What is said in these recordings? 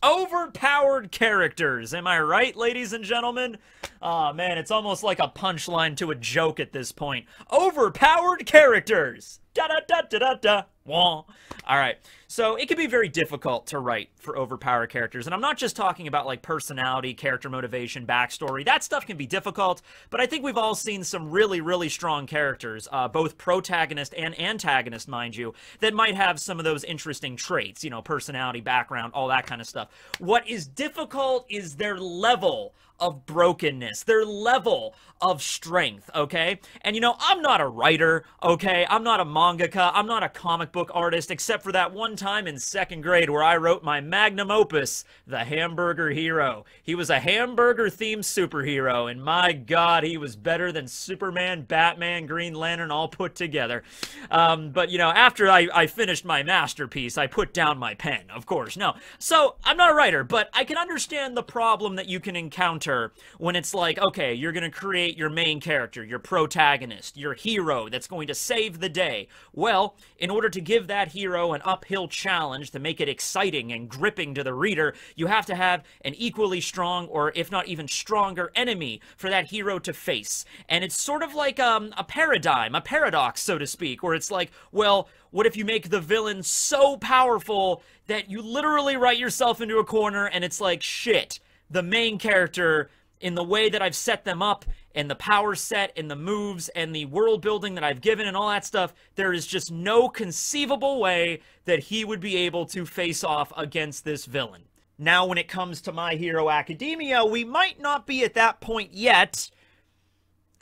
Overpowered characters. Am I right, ladies and gentlemen? Oh, man, it's almost like a punchline to a joke at this point. Overpowered characters. Da-da-da-da-da-da. Wah. All right, so it can be very difficult to write for overpowered characters, and I'm not just talking about like personality, character motivation, backstory. That stuff can be difficult, but I think we've all seen some really, really strong characters, both protagonist and antagonist, mind you, that might have some of those interesting traits, you know, personality, background, all that kind of stuff. What is difficult is their level of brokenness, their level of strength, okay? And, you know, I'm not a writer, okay? I'm not a mangaka, I'm not a comic book artist, except for that one time in 2nd grade where I wrote my magnum opus, The Hamburger Hero. He was a hamburger-themed superhero, and my God, he was better than Superman, Batman, Green Lantern, all put together. But, you know, after I finished my masterpiece, I put down my pen, of course. No, so I'm not a writer, but I can understand the problem that you can encounter when it's like, okay, you're going to create your main character, your protagonist, your hero that's going to save the day. Well, in order to give that hero an uphill challenge to make it exciting and gripping to the reader, you have to have an equally strong, or if not even stronger, enemy for that hero to face. And it's sort of like a paradigm, a paradox, so to speak, where it's like, well, what if you make the villain so powerful that you literally write yourself into a corner and it's like, shit, the main character, in the way that I've set them up, and the power set, and the moves, and the world building that I've given, and all that stuff, there is just no conceivable way that he would be able to face off against this villain. Now, when it comes to My Hero Academia, we might not be at that point yet.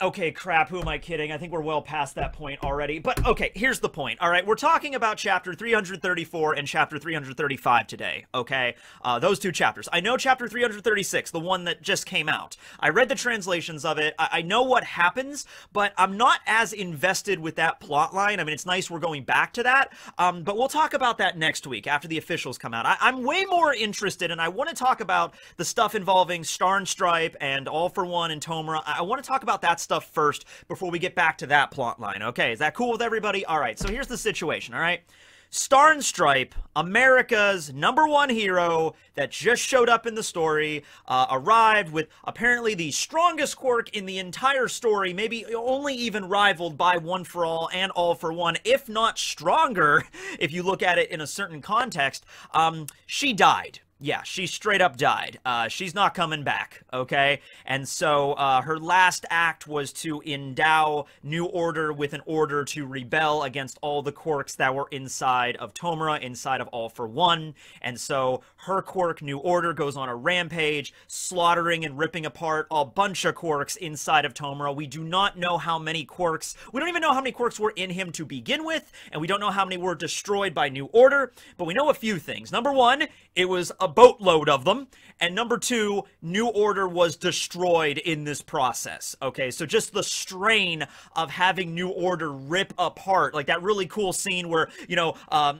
Okay, crap, who am I kidding? I think we're well past that point already. But, okay, here's the point, all right? We're talking about Chapter 334 and Chapter 335 today, okay? Those two chapters. I know Chapter 336, the one that just came out. I read the translations of it. I know what happens, but I'm not as invested with that plot line. I mean, it's nice we're going back to that, but we'll talk about that next week after the officials come out. I'm way more interested, and I want to talk about the stuff involving Star and Stripe and All for One and Tomura. I want to talk about that stuff first before we get back to that plot line. Okay, is that cool with everybody? All right, so here's the situation, all right? Star and Stripe, America's #1 hero that just showed up in the story, arrived with apparently the strongest quirk in the entire story, maybe only even rivaled by One for All and All for One, if not stronger, if you look at it in a certain context. She died. Yeah, she straight up died. She's not coming back, okay? And so her last act was to endow New Order with an order to rebel against all the quirks that were inside of Tomura, inside of All for One. And so her quirk, New Order, goes on a rampage, slaughtering and ripping apart a bunch of quirks inside of Tomura. We do not know how many quirks. We don't even know how many quirks were in him to begin with, and we don't know how many were destroyed by New Order, but we know a few things. Number one, it was a boatload of them, and number two, New Order was destroyed in this process, okay? So just the strain of having New Order rip apart, like that really cool scene where, you know,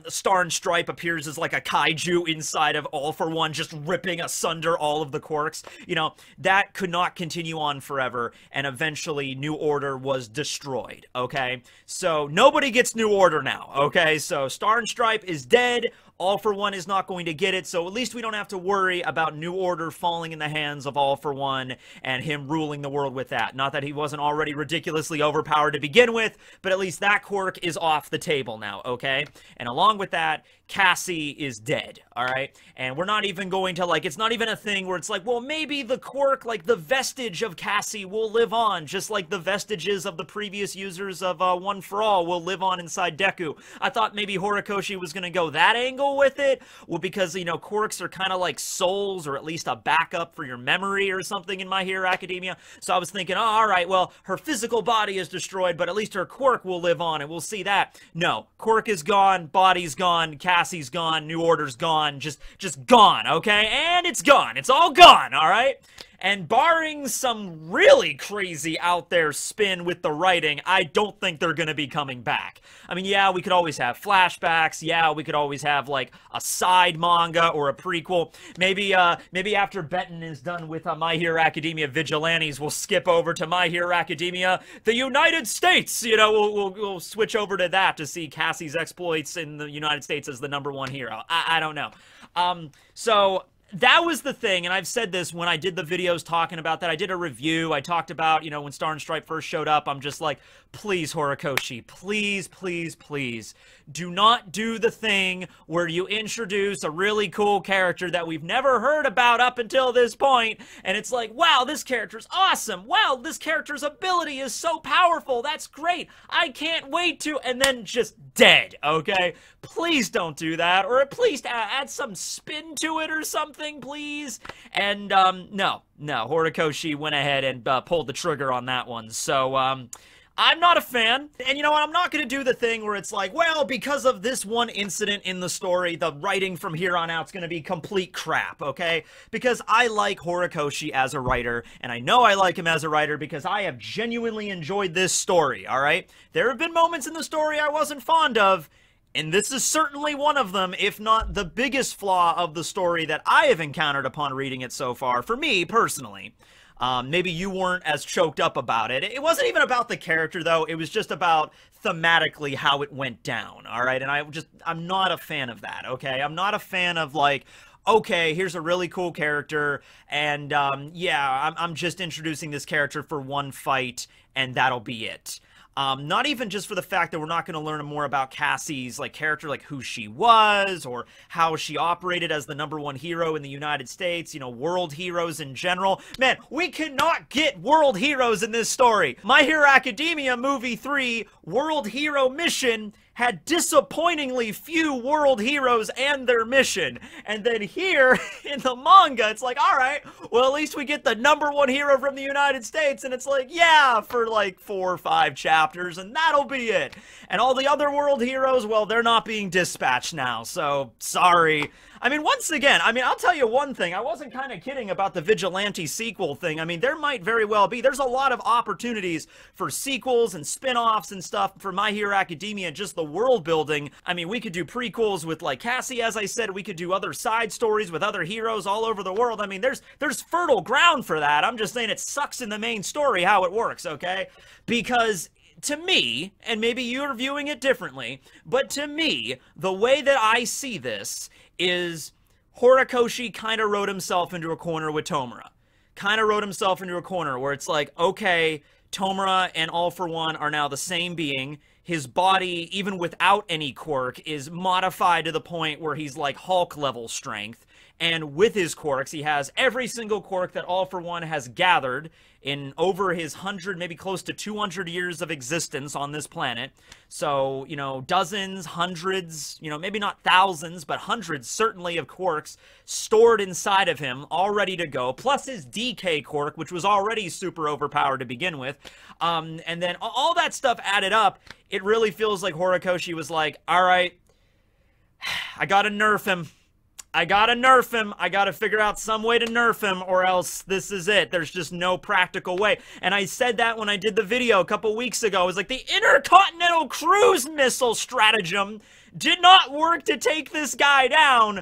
Star and Stripe appears as like a kaiju inside of All for One, just ripping asunder all of the quirks, you know, that could not continue on forever, and eventually New Order was destroyed, okay? So nobody gets New Order now, okay? So Star and Stripe is dead, All for One is not going to get it, so at least we don't have to worry about New Order falling in the hands of All for One and him ruling the world with that. Not that he wasn't already ridiculously overpowered to begin with, but at least that quirk is off the table now, okay? And along with that, Cassie is dead, all right? And we're not even going to, like, it's not even a thing where it's like, well, maybe the quirk, like, the vestige of Cassie will live on, just like the vestiges of the previous users of One for All will live on inside Deku. I thought maybe Horikoshi was going to go that angle with it, well, because, you know, quirks are kind of like souls, or at least a backup for your memory or something in My Hero Academia. So I was thinking, oh, all right, well, her physical body is destroyed, but at least her quirk will live on, and we'll see that. No, quirk is gone, body's gone, Cassie's gone, New Order's gone, just gone, okay? And it's gone. It's all gone, all right? And barring some really crazy out there spin with the writing, I don't think they're going to be coming back. I mean, yeah, we could always have flashbacks. Yeah, we could always have, like, a side manga or a prequel. Maybe after Benton is done with My Hero Academia Vigilantes, we'll skip over to My Hero Academia the United States. You know, we'll switch over to that to see Cassie's exploits in the United States as the #1 hero. I don't know. So that was the thing, and I've said this when I did the videos talking about that. I did a review. I talked about, you know, when Star and Stripe first showed up, I'm just like, please, Horikoshi, please, please, please, do not do the thing where you introduce a really cool character that we've never heard about up until this point, and it's like, wow, this character's awesome. Wow, this character's ability is so powerful. That's great. I can't wait to, and then just dead, okay? Please don't do that, or at least add some spin to it or something, please. And, no, Horikoshi went ahead and pulled the trigger on that one, so, I'm not a fan, and you know what, I'm not going to do the thing where it's like, well, because of this one incident in the story, the writing from here on out is going to be complete crap, okay? Because I like Horikoshi as a writer, and I know I like him as a writer because I have genuinely enjoyed this story, alright? There have been moments in the story I wasn't fond of, and this is certainly one of them, if not the biggest flaw of the story that I have encountered upon reading it so far, for me, personally. Maybe you weren't as choked up about it. It wasn't even about the character, though. It was just about thematically how it went down, all right? And I'm not a fan of that, okay? I'm not a fan of, like, okay, here's a really cool character, and, yeah, I'm just introducing this character for one fight, and that'll be it. Not even just for the fact that we're not going to learn more about Cassie's, like, character, like, who she was, or how she operated as the #1 hero in the United States, you know, world heroes in general. Man, we cannot get world heroes in this story. My Hero Academia Movie 3 World Hero Mission had disappointingly few world heroes and their mission. And then here, in the manga, it's like, alright, well, at least we get the #1 hero from the United States, and it's like, yeah, for like 4 or 5 chapters, and that'll be it. And all the other world heroes, well, they're not being dispatched now, so, sorry. I mean, once again, I mean, I'll tell you one thing. I wasn't kind of kidding about the Vigilante sequel thing. I mean, there might very well be. There's a lot of opportunities for sequels and spin-offs and stuff for My Hero Academia, just the world building. I mean, we could do prequels with, like, Cassie, as I said. We could do other side stories with other heroes all over the world. I mean, there's fertile ground for that. I'm just saying it sucks in the main story how it works, okay? Because to me, and maybe you're viewing it differently, but to me, the way that I see this is Horikoshi kind of wrote himself into a corner with Tomura. Kind of wrote himself into a corner where it's like, okay, Tomura and All For One are now the same being. His body, even without any quirk, is modified to the point where he's like Hulk-level strength. And with his quirks, he has every single quirk that All For One has gathered in over his 100, maybe close to 200 years of existence on this planet. So, you know, dozens, hundreds, you know, maybe not thousands, but hundreds certainly of quirks stored inside of him, all ready to go, plus his DK quirk, which was already super overpowered to begin with. And then all that stuff added up, it really feels like Horikoshi was like, all right, I gotta nerf him. I gotta nerf him. I gotta figure out some way to nerf him, or else this is it. There's just no practical way. And I said that when I did the video a couple weeks ago. It was like the intercontinental cruise missile stratagem did not work to take this guy down.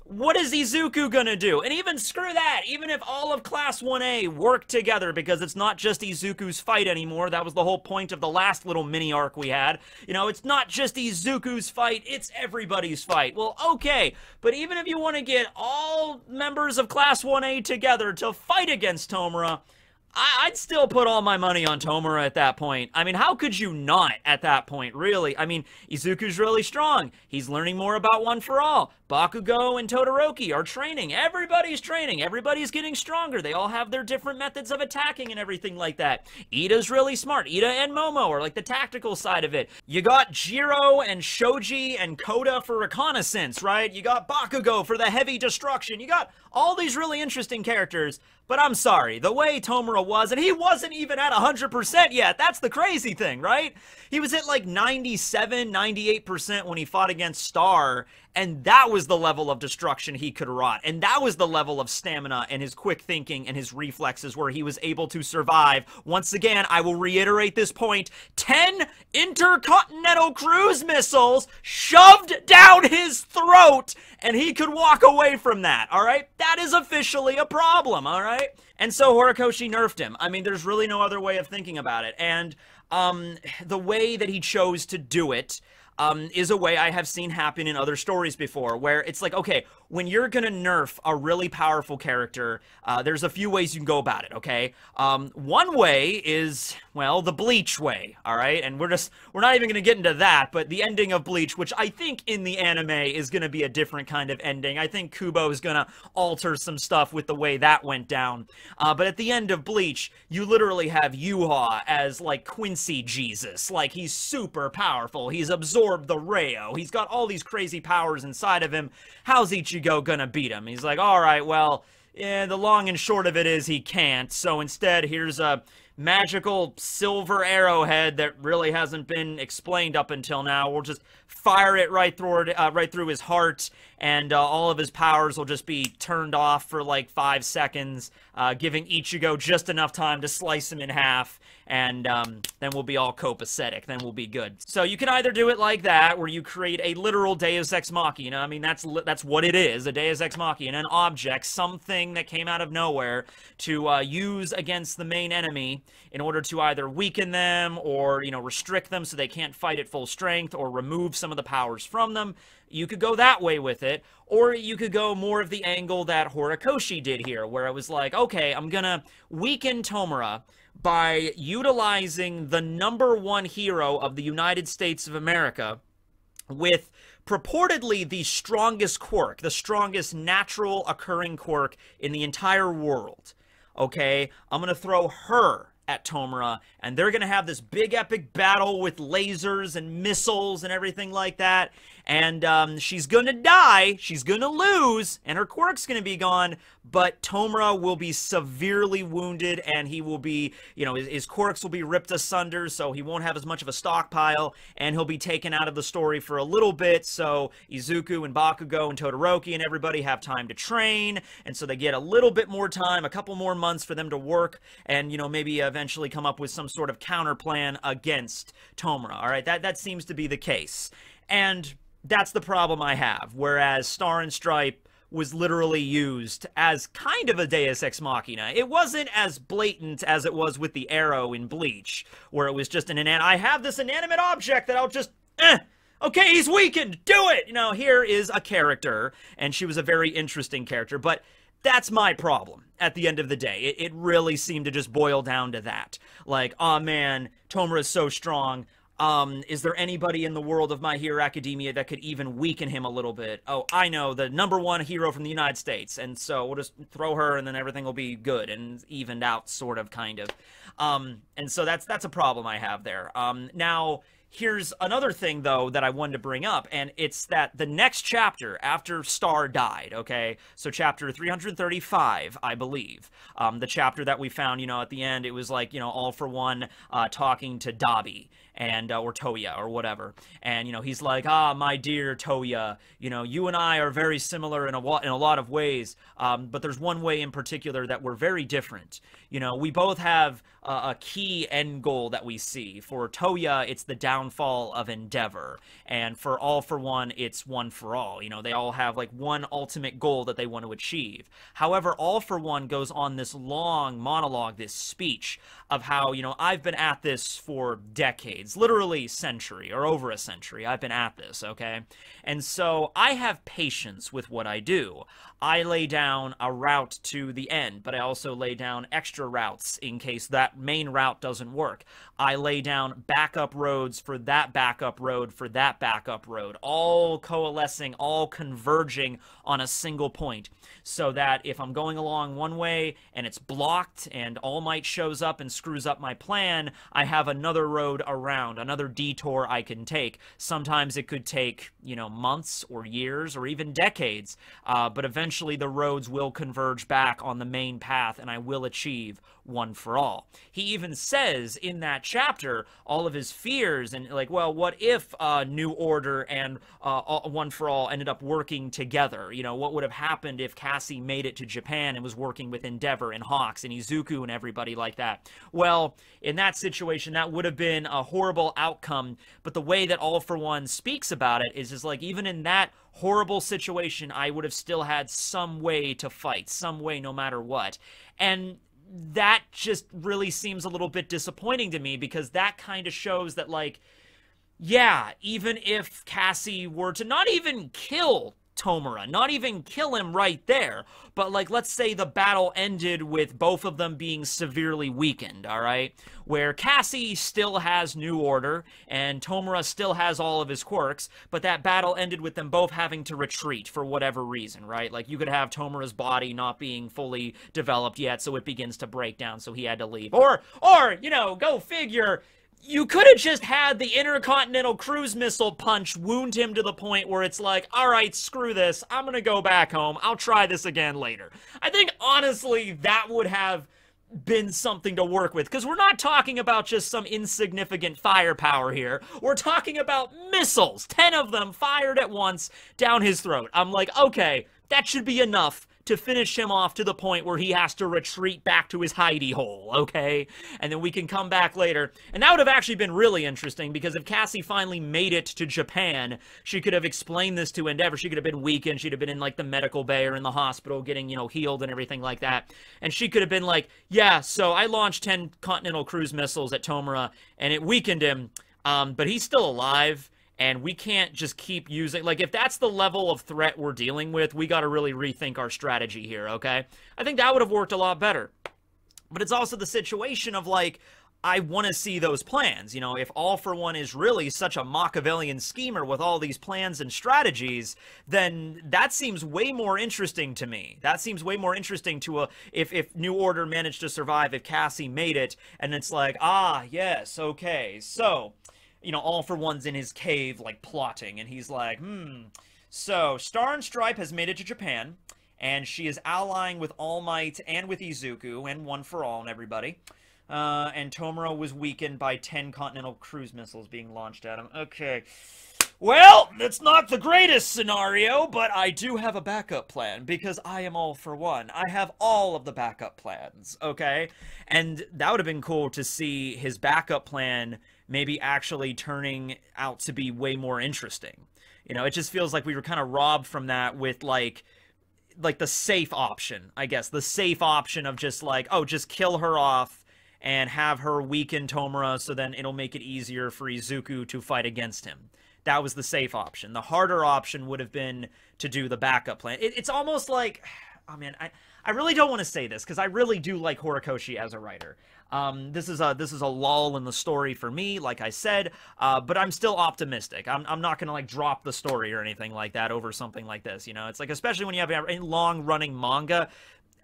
What is Izuku gonna do? And even screw that, even if all of Class 1A work together, because it's not just Izuku's fight anymore, that was the whole point of the last little mini arc we had. You know, it's not just Izuku's fight, it's everybody's fight. Well, okay, but even if you want to get all members of Class 1A together to fight against Tomura, I'd still put all my money on Tomura at that point. I mean, how could you not at that point, really? I mean, Izuku's really strong. He's learning more about One For All. Bakugo and Todoroki are training. Everybody's training. Everybody's getting stronger. They all have their different methods of attacking and everything like that. Ida's really smart. Ida and Momo are like the tactical side of it. You got Jiro and Shoji and Koda for reconnaissance, right? You got Bakugo for the heavy destruction. You got all these really interesting characters. But I'm sorry, the way Tomura was, and he wasn't even at 100% yet. That's the crazy thing, right? He was at like 97, 98% when he fought against Star, and that was the level of destruction he could wrought. And that was the level of stamina and his quick thinking and his reflexes where he was able to survive. Once again, I will reiterate this point, 10 intercontinental cruise missiles shoved down his throat, and he could walk away from that, all right? That is officially a problem, all right? And so Horikoshi nerfed him. I mean, there's really no other way of thinking about it. And the way that he chose to do it, is a way I have seen happen in other stories before, where it's like, okay, when you're gonna nerf a really powerful character, there's a few ways you can go about it, okay? One way is, well, the Bleach way, all right? And we're not even gonna get into that, but the ending of Bleach, which I think in the anime is gonna be a different kind of ending. I think Kubo is gonna alter some stuff with the way that went down. But at the end of Bleach, you literally have Yuha as, like, Quincy Jesus. Like, he's super powerful. He's absorbed the Rayo. He's got all these crazy powers inside of him. How's Ichigo gonna beat him? He's like, alright, well, yeah, the long and short of it is he can't. So instead, here's a magical silver arrowhead that really hasn't been explained up until now. We'll just fire it right through his heart, and all of his powers will just be turned off for like 5 seconds, giving Ichigo just enough time to slice him in half, and then we'll be all copacetic. Then we'll be good. So you can either do it like that, where you create a literal Deus Ex Machina. I mean, that's what it is, a Deus Ex Machina, an object, something that came out of nowhere to use against the main enemy in order to either weaken them or, you know, restrict them so they can't fight at full strength, or remove some of the powers from them. You could go that way with it, or you could go more of the angle that Horikoshi did here, where it was like, okay, I'm gonna weaken Tomura by utilizing the #1 hero of the United States of America with purportedly the strongest quirk, the strongest natural occurring quirk in the entire world. Okay, I'm gonna throw her at Tomura, and they're gonna have this big epic battle with lasers and missiles and everything like that, and she's gonna die, she's gonna lose, and her quirk's gonna be gone, but Tomura will be severely wounded, and he will be, you know, his quirks will be ripped asunder, so he won't have as much of a stockpile, and he'll be taken out of the story for a little bit, so Izuku and Bakugo and Todoroki and everybody have time to train, and so they get a little bit more time, a couple more months for them to work, and, you know, maybe eventually come up with some sort of counter plan against Tomura, alright? That seems to be the case. And that's the problem I have, whereas Star and Stripe was literally used as kind of a Deus Ex Machina. It wasn't as blatant as it was with the arrow in Bleach, where it was just I have this inanimate object that I'll just, okay, he's weakened, do it! You know, here is a character, and she was a very interesting character, but that's my problem at the end of the day. It really seemed to just boil down to that. Like, oh man, Tomura is so strong. Is there anybody in the world of My Hero Academia that could even weaken him a little bit? Oh, I know, the #1 hero from the United States, and so we'll just throw her and then everything will be good and evened out, sort of, kind of. And so that's a problem I have there. Now, here's another thing, though, that I wanted to bring up, and it's that the next chapter after Star died, okay? So chapter 335, I believe. The chapter that we found, you know, at the end, it was like, you know, All For One talking to Dabi, and or Toya or whatever, and you know, he's like, my dear Toya, you know, you and I are very similar in a lot of ways, but there's one way in particular that we're very different. You know, we both have a key end goal that we see. For Toya, it's the downfall of Endeavor, and for All For One, it's one for all. You know, they all have like one ultimate goal that they want to achieve. However, All For One goes on this long monologue, this speech of how, you know, I've been at this for decades, literally century or over a century. I've been at this, okay? And so I have patience with what I do. I lay down a route to the end, but I also lay down extra routes in case that main route doesn't work. I lay down backup roads for that backup road for that backup road, all coalescing, all converging on a single point, so that if I'm going along one way and it's blocked and All Might shows up and screws up my plan, I have another road around, another detour I can take. Sometimes it could take, you know, months or years or even decades, but eventually the roads will converge back on the main path and I will achieve one for all. He even says in that chapter all of his fears and like, well, what if New Order and One for All ended up working together? You know, what would have happened if Cassie made it to Japan and was working with Endeavor and Hawks and Izuku and everybody like that? Well, in that situation, that would have been a horrible outcome, but the way that All For One speaks about it is just like, even in that horrible situation, I would have still had some way to fight, some way no matter what. And that just really seems a little bit disappointing to me, because that kind of shows that, like, yeah, even if Cassie were to not even kill Tomura, not even kill him right there, but like let's say the battle ended with both of them being severely weakened, all right? Where Cassie still has New Order and Tomura still has all of his quirks, but that battle ended with them both having to retreat for whatever reason, right? Like you could have Tomura's body not being fully developed yet, so it begins to break down, so he had to leave. Or, you know, go figure, you could have just had the intercontinental cruise missile punch wound him to the point where it's like, all right, screw this. I'm going to go back home. I'll try this again later. I think, honestly, that would have been something to work with, because we're not talking about just some insignificant firepower here. We're talking about missiles, 10 of them fired at once down his throat. I'm like, okay, that should be enough to finish him off to the point where he has to retreat back to his hidey hole, okay? And then we can come back later. And that would have actually been really interesting, because if Cassie finally made it to Japan, she could have explained this to Endeavor. She could have been weakened. She'd have been in, like, the medical bay or in the hospital getting, you know, healed and everything like that. And she could have been like, yeah, so I launched 10 Continental Cruise missiles at Tomura, and it weakened him, but he's still alive. And we can't just keep using, like, if that's the level of threat we're dealing with, we got to really rethink our strategy here, okay? I think that would have worked a lot better. But it's also the situation of, like, I want to see those plans. You know, if All For One is really such a Machiavellian schemer with all these plans and strategies, then that seems way more interesting to me. That seems way more interesting to if New Order managed to survive, if Cassie made it, and it's like, ah, yes, okay, so, you know, All For One's in his cave, like, plotting, and he's like, so, Star and Stripe has made it to Japan, and she is allying with All Might and with Izuku, and One For All and everybody, and Tomura was weakened by 10 Continental Cruise missiles being launched at him. Okay. Well, it's not the greatest scenario, but I do have a backup plan, because I am All For One. I have all of the backup plans, okay? And that would have been cool to see his backup plan maybe actually turning out to be way more interesting. You know, it just feels like we were kind of robbed from that with, like the safe option, I guess. The safe option of just like, oh, just kill her off and have her weaken Tomura, so then it'll make it easier for Izuku to fight against him. That was the safe option. The harder option would have been to do the backup plan. It's almost like, oh man, I really don't want to say this, because I really do like Horikoshi as a writer. This is a lull in the story for me, like I said, but I'm still optimistic. I'm not gonna, like, drop the story or anything like that over something like this, you know? It's like, especially when you have a long-running manga,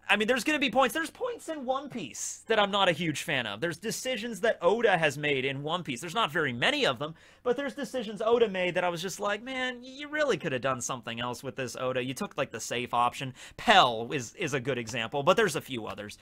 I mean, there's gonna be points. There's points in One Piece that I'm not a huge fan of. There's decisions that Oda has made in One Piece. There's not very many of them, but there's decisions Oda made that I was just like, man, you really could have done something else with this, Oda. You took, like, the safe option. Pell is a good example, but there's a few others.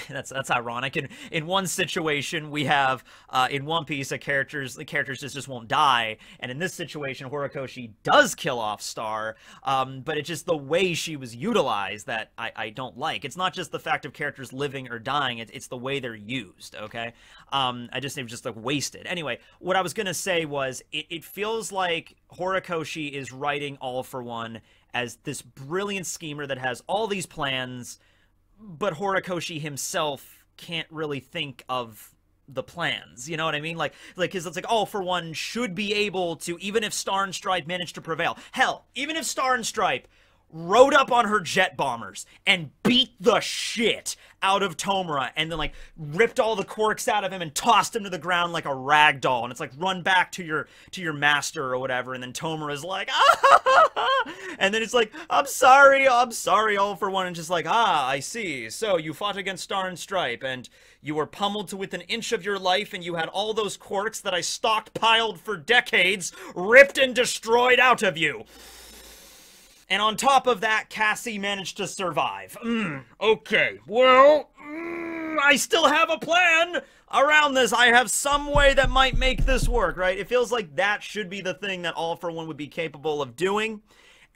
That's ironic. In one situation, we have, in One Piece, the characters just won't die, and in this situation, Horikoshi does kill off Star, but it's just the way she was utilized that I don't like. It's not just the fact of characters living or dying, it's the way they're used, okay? I just think it was just, like, wasted. Anyway, what I was gonna say was, it feels like Horikoshi is writing All For One as this brilliant schemer that has all these plans, but Horikoshi himself can't really think of the plans, you know what I mean? Like, cause it's like, All For One should be able to, even if Star and Stripe managed to prevail, hell, even if Star and Stripe rode up on her jet bombers and beat the shit out of Tomura and then, like, ripped all the quirks out of him and tossed him to the ground like a rag doll, and it's like, run back to your master or whatever, and then Tomura's like, ah, and then it's like, I'm sorry, All For One, and just like, ah, I see, so you fought against Star and Stripe, and you were pummeled to within an inch of your life, and you had all those quirks that I stockpiled for decades ripped and destroyed out of you. And on top of that, Cassie managed to survive. Okay, well, I still have a plan around this. I have some way that might make this work, right? It feels like that should be the thing that All For One would be capable of doing.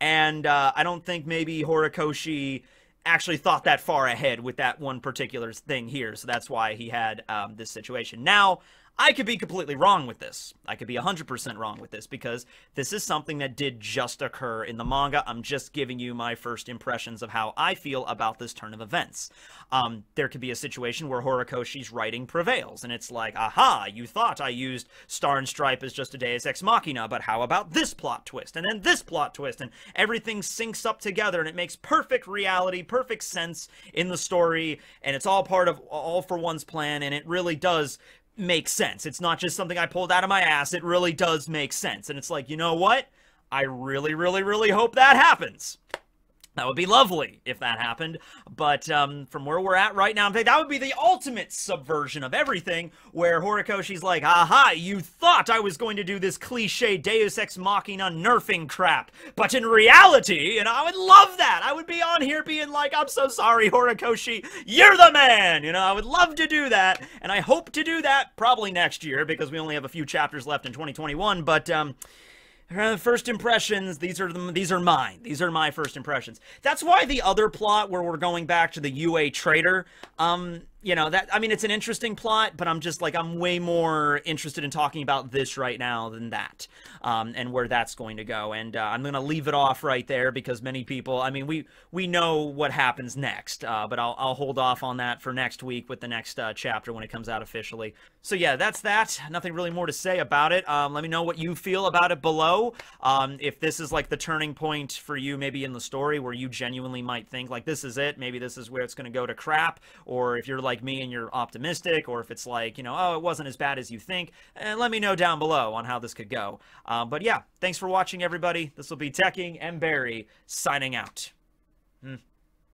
And I don't think maybe Horikoshi actually thought that far ahead with that one particular thing here. So that's why he had this situation. Now, I could be completely wrong with this. I could be 100% wrong with this, because this is something that did just occur in the manga. I'm just giving you my first impressions of how I feel about this turn of events. There could be a situation where Horikoshi's writing prevails, and it's like, aha, you thought I used Star and Stripe as just a Deus Ex Machina, but how about this plot twist, and then this plot twist, and everything syncs up together, and it makes perfect reality, perfect sense in the story, and it's all part of All for One's plan, and it really does make sense. It's not just something I pulled out of my ass. It really does make sense. And it's like, you know what? I really, really, really hope that happens. That would be lovely if that happened, but from where we're at right now, that would be the ultimate subversion of everything, where Horikoshi's like, aha, you thought I was going to do this cliche Deus Ex Machina nerfing crap, but in reality, and I would love that. I would be on here being like, I'm so sorry, Horikoshi, you're the man. You know, I would love to do that, and I hope to do that probably next year, because we only have a few chapters left in 2021, but first impressions, these are mine. These are my first impressions. That's why the other plot where we're going back to the UA trader, you know, that, I mean, it's an interesting plot, but I'm just like, I'm way more interested in talking about this right now than that, and where that's going to go. And I'm going to leave it off right there, because many people, I mean, we know what happens next, but I'll hold off on that for next week with the next chapter when it comes out officially. So yeah, that's that. Nothing really more to say about it. Let me know what you feel about it below. If this is like the turning point for you, maybe in the story, where you genuinely might think like, this is it, maybe this is where it's going to go to crap, or if you're like me and you're optimistic, or if it's like, you know, oh, it wasn't as bad as you think, and let me know down below on how this could go. But yeah, thanks for watching, everybody. This will be Tekking and Barry signing out.